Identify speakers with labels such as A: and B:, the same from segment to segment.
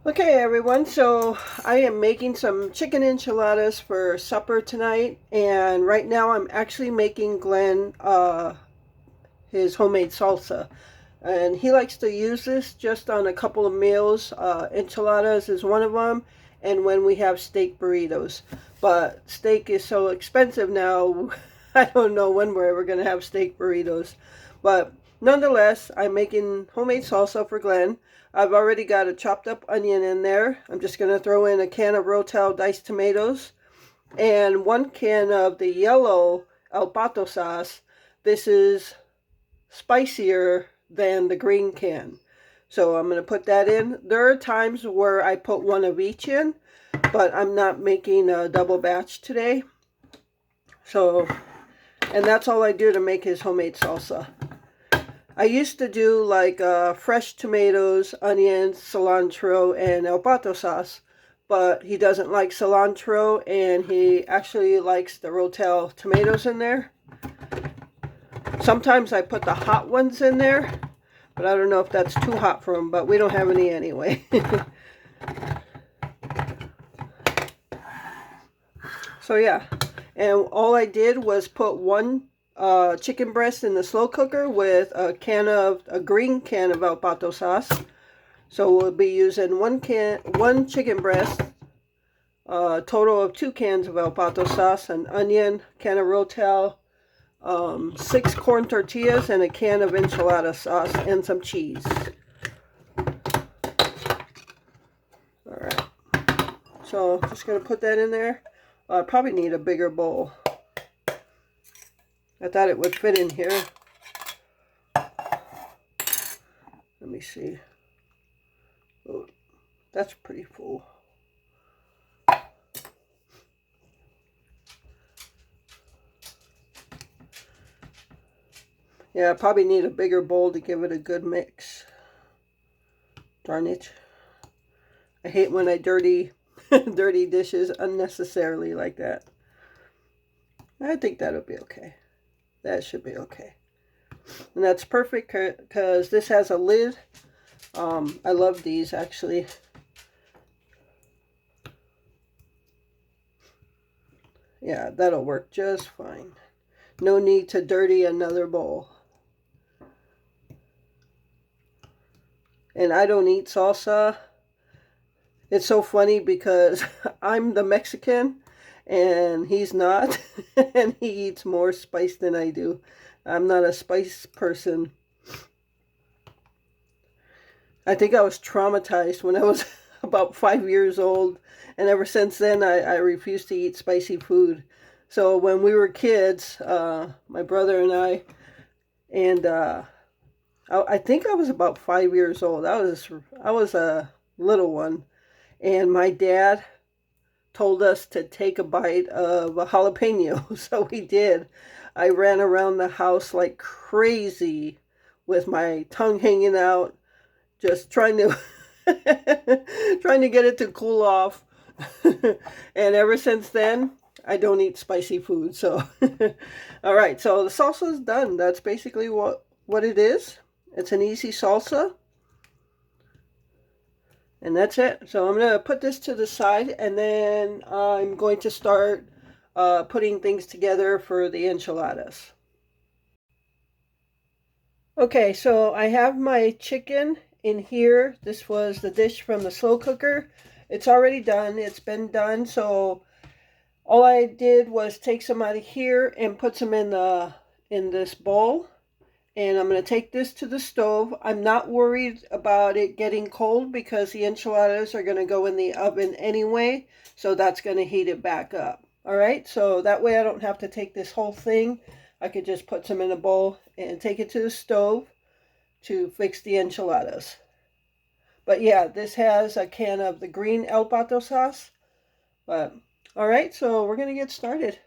A: Okay, everyone, so I am making some chicken enchiladas for supper tonight, and right now I'm actually making Glenn his homemade salsa. And he likes to use this just on a couple of meals. Enchiladas is one of them, and when we have steak burritos. But steak is so expensive now, I don't know when we're ever going to have steak burritos. But nonetheless, I'm making homemade salsa for Glenn. I've already got a chopped up onion in there. I'm just going to throw in a can of Rotel diced tomatoes and 1 can of the yellow El Pato sauce. This is spicier than the green can. So I'm going to put that in. There are times where I put one of each in, but I'm not making a double batch today. So, and that's all I do to make his homemade salsa. I used to do like fresh tomatoes, onions, cilantro, and El Pato sauce, but he doesn't like cilantro and he actually likes the Rotel tomatoes in there. Sometimes I put the hot ones in there, but I don't know if that's too hot for him, but we don't have any anyway. So yeah, and all I did was put one chicken breast in the slow cooker with a green can of El Pato sauce. So we'll be using one chicken breast, total of 2 cans of El Pato sauce, an onion, can of Rotel, 6 corn tortillas, and a can of enchilada sauce, and some cheese. All right. So just gonna put that in there. I probably need a bigger bowl. I thought it would fit in here. Let me see. Oh, that's pretty full. Yeah, I probably need a bigger bowl to give it a good mix. Darn it. I hate when I dirty dishes unnecessarily like that. I think that'll be okay. That should be okay. And that's perfect because this has a lid. I love these actually. Yeah, that'll work just fine. No need to dirty another bowl. And I don't eat salsa. It's so funny because I'm the Mexican and he's not. And he eats more spice than I do. I'm not a spice person. I think I was traumatized when I was about 5 years old. And ever since then, I refused to eat spicy food. So when we were kids, my brother and and I think I was about 5 years old. I was a little one. And my dad told us to take a bite of a jalapeno. So we did. I ran around the house like crazy with my tongue hanging out, just trying to trying to get it to cool off. And ever since then, I don't eat spicy food. So all right, so the salsa is done. That's basically what it is. It's an easy salsa. And that's it. So I'm going to put this to the side and then I'm going to start putting things together for the enchiladas. Okay, so I have my chicken in here. This was the dish from the slow cooker. It's already done. It's been done. So all I did was take some out of here and put some in this bowl. And I'm going to take this to the stove. I'm not worried about it getting cold because the enchiladas are going to go in the oven anyway. So that's going to heat it back up. All right, so that way I don't have to take this whole thing. I could just put some in a bowl and take it to the stove to fix the enchiladas. But yeah, this has a can of the green El Pato sauce. But all right, so we're going to get started.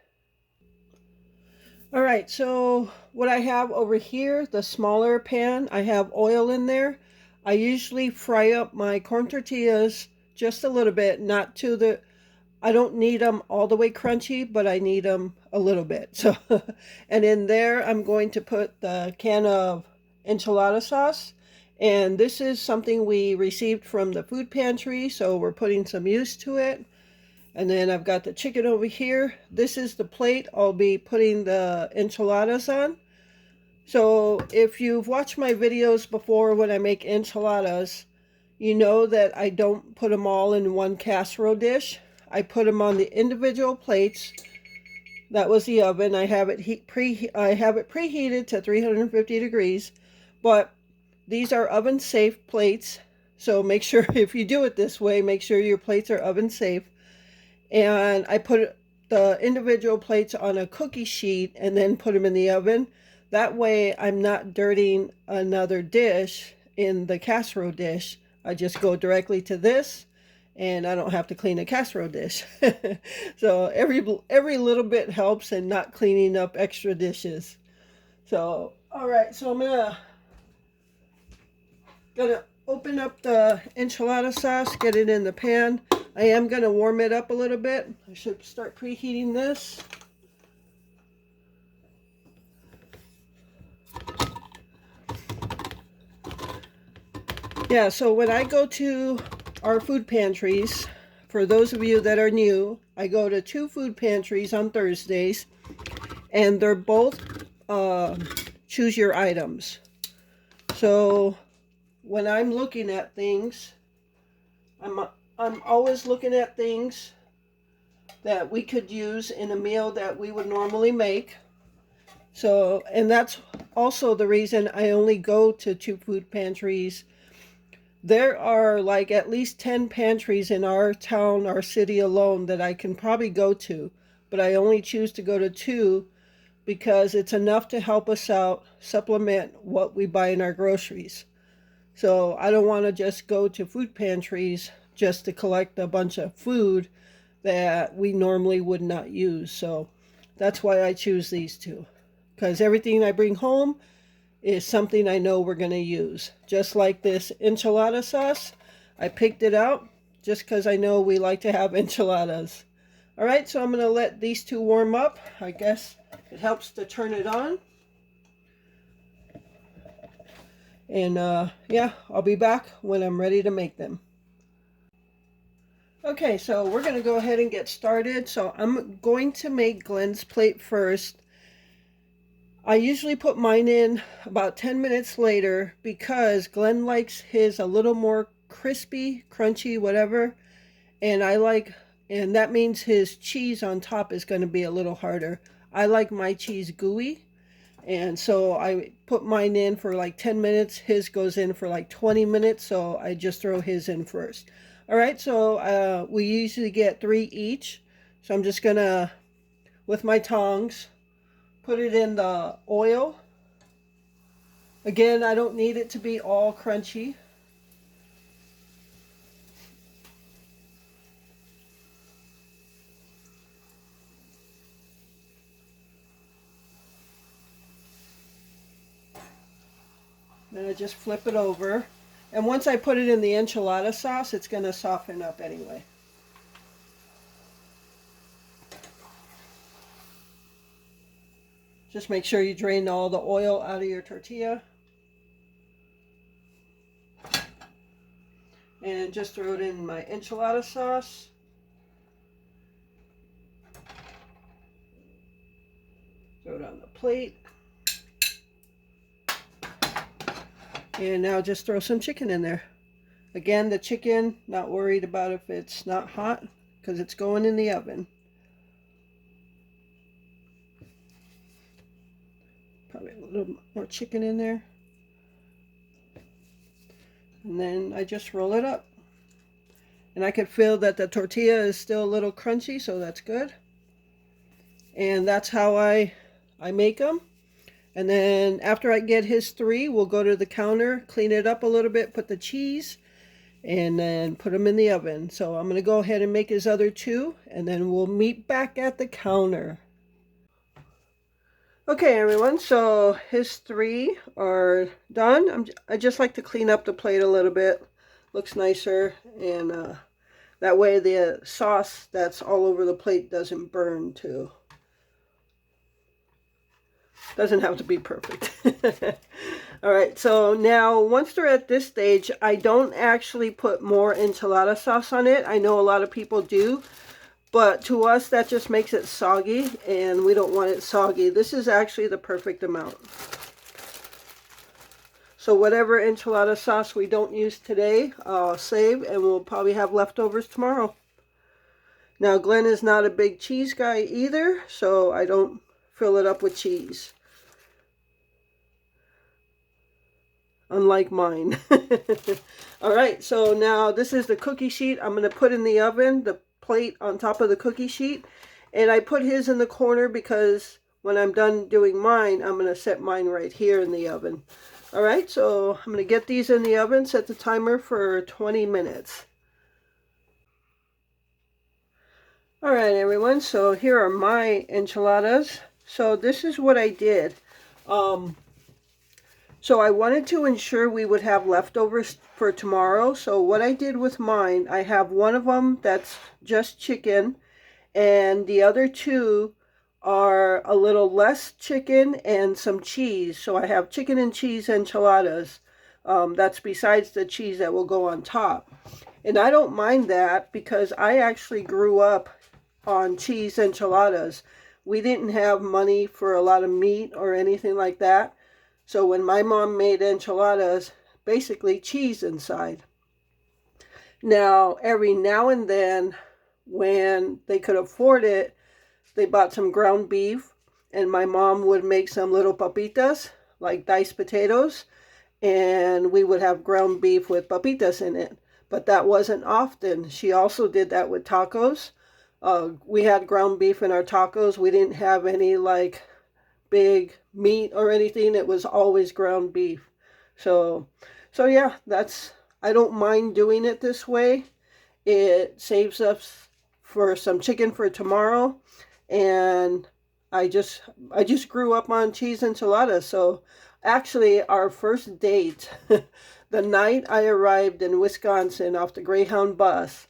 A: All right, so what I have over here, the smaller pan, I have oil in there. I usually fry up my corn tortillas just a little bit, not to the, I don't need them all the way crunchy, but I need them a little bit. So, and in there, I'm going to put the can of enchilada sauce, And this is something we received from the food pantry, so we're putting some use to it. And then I've got the chicken over here. This is the plate I'll be putting the enchiladas on. So if you've watched my videos before when I make enchiladas, you know that I don't put them all in one casserole dish. I put them on the individual plates. That was the oven. I have it preheated to 350 degrees, but these are oven safe plates. So make sure if you do it this way, make sure your plates are oven safe. And I put the individual plates on a cookie sheet and then put them in the oven. That way I'm not dirtying another dish in the casserole dish. I just go directly to this and I don't have to clean a casserole dish. So every little bit helps in not cleaning up extra dishes. So, all right, so I'm gonna open up the enchilada sauce, get it in the pan. I am gonna warm it up a little bit. I should start preheating this. Yeah, so when I go to our food pantries, for those of you that are new, I go to 2 food pantries on Thursdays, and they're both choose your items. So when I'm looking at things, I'm always looking at things that we could use in a meal that we would normally make. So, and that's also the reason I only go to 2 food pantries. There are like at least 10 pantries in our town, our city alone that I can probably go to, but I only choose to go to 2 because it's enough to help us out, supplement what we buy in our groceries. So I don't want to just go to food pantries just to collect a bunch of food that we normally would not use. So that's why I choose these 2, because everything I bring home is something I know we're going to use. Just like this enchilada sauce, I picked it out just because I know we like to have enchiladas. All right, so I'm going to let these 2 warm up. I guess it helps to turn it on. And yeah, I'll be back when I'm ready to make them. Okay, so we're going to go ahead and get started. So I'm going to make Glenn's plate first. I usually put mine in about 10 minutes later because Glenn likes his a little more crispy, crunchy, whatever. And and that means his cheese on top is going to be a little harder. I like my cheese gooey. And so I put mine in for like 10 minutes. His goes in for like 20 minutes. So I just throw his in first. All right, so we usually get 3 each. So I'm just going to, with my tongs, put it in the oil. Again, I don't need it to be all crunchy. Then I just flip it over. And once I put it in the enchilada sauce, it's going to soften up anyway. Just make sure you drain all the oil out of your tortilla. And just throw it in my enchilada sauce. Throw it on the plate. And now just throw some chicken in there. Again, the chicken, not worried about if it's not hot because it's going in the oven. Probably a little more chicken in there. And then I just roll it up. And I can feel that the tortilla is still a little crunchy, so that's good. And that's how I make them. And then after I get his 3, we'll go to the counter, clean it up a little bit, put the cheese, and then put them in the oven. So I'm going to go ahead and make his other 2, and then we'll meet back at the counter. Okay, everyone, so his 3 are done. I just like to clean up the plate a little bit. Looks nicer, and that way the sauce that's all over the plate doesn't burn too. Doesn't have to be perfect. All right, so now once they're at this stage, I don't actually put more enchilada sauce on it. I know a lot of people do, but to us that just makes it soggy, and we don't want it soggy. This is actually the perfect amount. So whatever enchilada sauce we don't use today, I'll save, and we'll probably have leftovers tomorrow. Now, Glenn is not a big cheese guy either, so I don't fill it up with cheese. Unlike mine. All right, so now this is the cookie sheet I'm going to put in the oven, the plate on top of the cookie sheet. And I put his in the corner because when I'm done doing mine, I'm going to set mine right here in the oven. All right, so I'm going to get these in the oven, set the timer for 20 minutes. All right, everyone, so here are my enchiladas. So this is what I did. So I wanted to ensure we would have leftovers for tomorrow. So what I did with mine, I have one of them that's just chicken, and the other two are a little less chicken and some cheese. So I have chicken and cheese enchiladas. That's besides the cheese that will go on top. And I don't mind that because I actually grew up on cheese enchiladas. We didn't have money for a lot of meat or anything like that. So when my mom made enchiladas, basically cheese inside. Now, every now and then, when they could afford it, they bought some ground beef, and my mom would make some little papitas, like diced potatoes, and we would have ground beef with papitas in it. But that wasn't often. She also did that with tacos. We had ground beef in our tacos. We didn't have any like big meat or anything. It was always ground beef. So yeah, I don't mind doing it this way. It saves us for some chicken for tomorrow, and I just grew up on cheese enchiladas. So actually our first date, the night I arrived in Wisconsin off the Greyhound bus,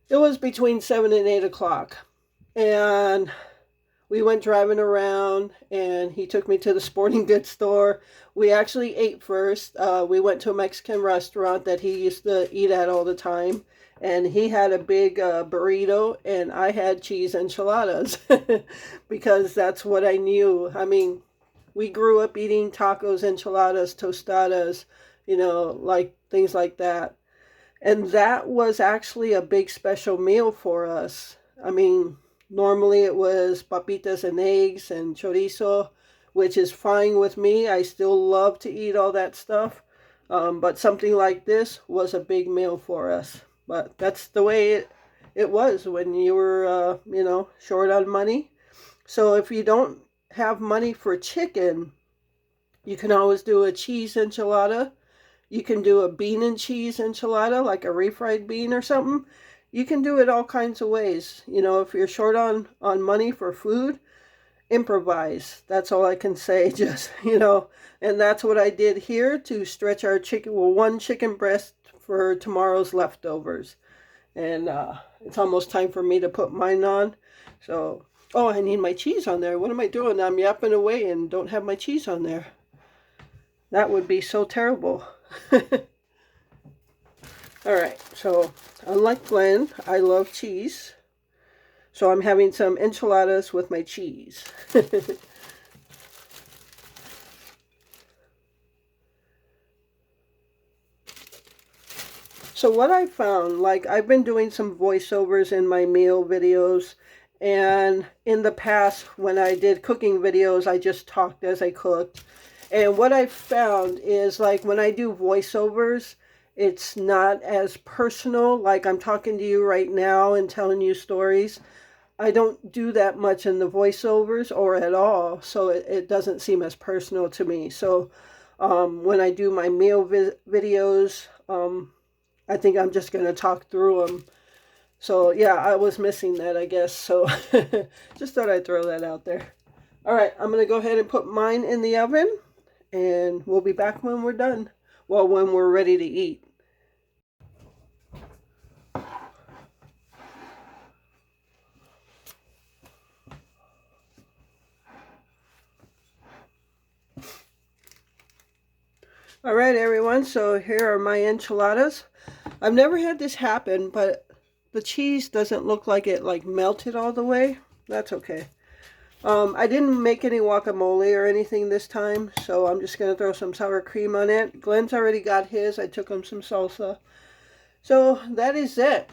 A: it was between 7 and 8 o'clock. And we went driving around, and he took me to the sporting goods store. We actually ate first. We went to a Mexican restaurant that he used to eat at all the time. And he had a big burrito, and I had cheese enchiladas because that's what I knew. I mean, we grew up eating tacos, enchiladas, tostadas, like things like that. And that was actually a big special meal for us. I mean, normally it was papitas and eggs and chorizo, which is fine with me. I still love to eat all that stuff. But something like this was a big meal for us. But that's the way it was when you were, short on money. So if you don't have money for chicken, you can always do a cheese enchilada. You can do a bean and cheese enchilada, like a refried bean or something. You can do it all kinds of ways. If you're short on money for food, improvise. That's all I can say. Just, and that's what I did here to stretch our chicken, well, one chicken breast for tomorrow's leftovers. And it's almost time for me to put mine on. So, oh, I need my cheese on there. What am I doing? I'm yapping away and don't have my cheese on there. That would be so terrible. All right, so unlike Glenn, I love cheese. So I'm having some enchiladas with my cheese. So what I found, like I've been doing some voiceovers in my meal videos, and in the past when I did cooking videos, I just talked as I cooked. And what I found is like when I do voiceovers, it's not as personal, like I'm talking to you right now and telling you stories. I don't do that much in the voiceovers or at all, so it doesn't seem as personal to me. So when I do my meal videos, I think I'm just going to talk through them. So yeah, I was missing that, I guess. So just thought I'd throw that out there. All right, I'm going to go ahead and put mine in the oven, and we'll be back when we're done. Well, when we're ready to eat. All right, everyone, so here are my enchiladas. I've never had this happen, but the cheese doesn't look like it melted all the way. That's okay. I didn't make any guacamole or anything this time, so I'm just going to throw some sour cream on it. Glenn's already got his. I took him some salsa. So that is it.